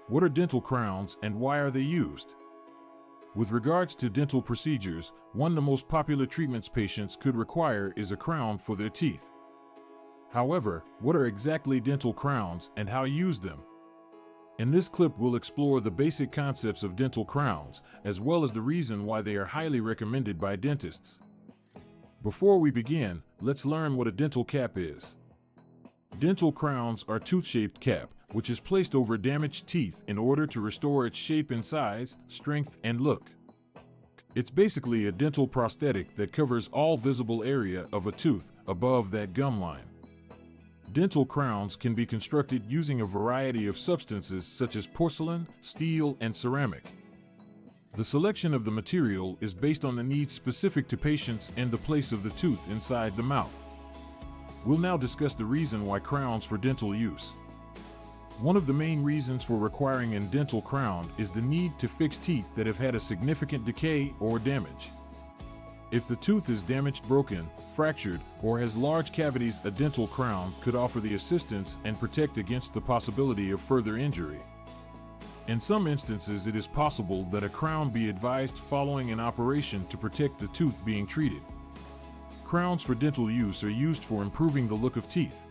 What are dental crowns and why are they used? With regards to dental procedures, one of the most popular treatments patients could require is a crown for their teeth. However, what are exactly dental crowns and how to use them? In this clip, we'll explore the basic concepts of dental crowns, as well as the reason why they are highly recommended by dentists. Before we begin, let's learn what a dental cap is. Dental crowns are a tooth-shaped cap, which is placed over damaged teeth in order to restore its shape and size, strength, and look. It's basically a dental prosthetic that covers all visible area of a tooth above that gum line. Dental crowns can be constructed using a variety of substances such as porcelain, steel, and ceramic. The selection of the material is based on the needs specific to patients and the place of the tooth inside the mouth. We'll now discuss the reason why crowns for dental use. One of the main reasons for requiring a dental crown is the need to fix teeth that have had a significant decay or damage. If the tooth is damaged, broken, fractured, or has large cavities, a dental crown could offer the assistance and protect against the possibility of further injury. In some instances, it is possible that a crown be advised following an operation to protect the tooth being treated. Crowns for dental use are used for improving the look of teeth.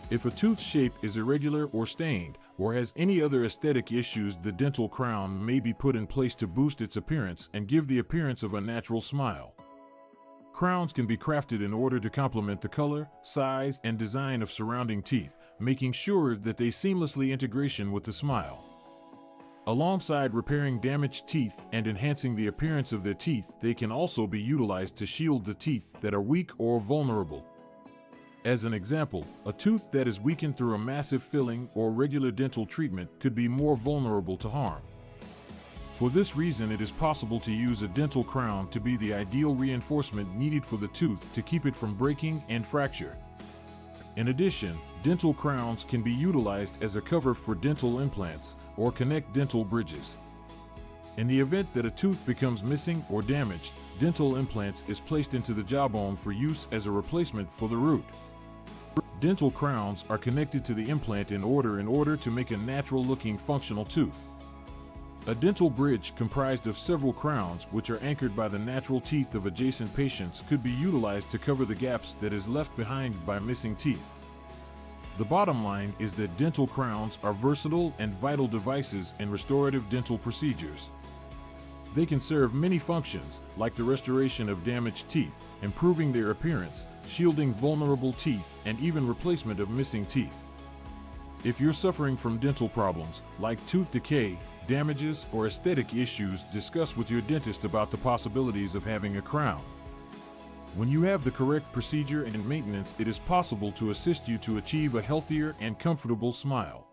If a tooth's shape is irregular or stained, or has any other aesthetic issues, the dental crown may be put in place to boost its appearance and give the appearance of a natural smile. Crowns can be crafted in order to complement the color, size, and design of surrounding teeth, making sure that they seamlessly integration with the smile. Alongside repairing damaged teeth and enhancing the appearance of their teeth, they can also be utilized to shield the teeth that are weak or vulnerable. As an example, a tooth that is weakened through a massive filling or regular dental treatment could be more vulnerable to harm. For this reason, it is possible to use a dental crown to be the ideal reinforcement needed for the tooth to keep it from breaking and fracture. In addition, dental crowns can be utilized as a cover for dental implants or connect dental bridges. In the event that a tooth becomes missing or damaged, dental implants is placed into the jawbone for use as a replacement for the root. Dental crowns are connected to the implant in order to make a natural-looking functional tooth. A dental bridge comprised of several crowns which are anchored by the natural teeth of adjacent patients could be utilized to cover the gaps that is left behind by missing teeth. The bottom line is that dental crowns are versatile and vital devices in restorative dental procedures. They can serve many functions, like the restoration of damaged teeth, improving their appearance, shielding vulnerable teeth, and even replacement of missing teeth. If you're suffering from dental problems, like tooth decay, damages, or aesthetic issues, discuss with your dentist about the possibilities of having a crown. When you have the correct procedure and maintenance, it is possible to assist you to achieve a healthier and comfortable smile.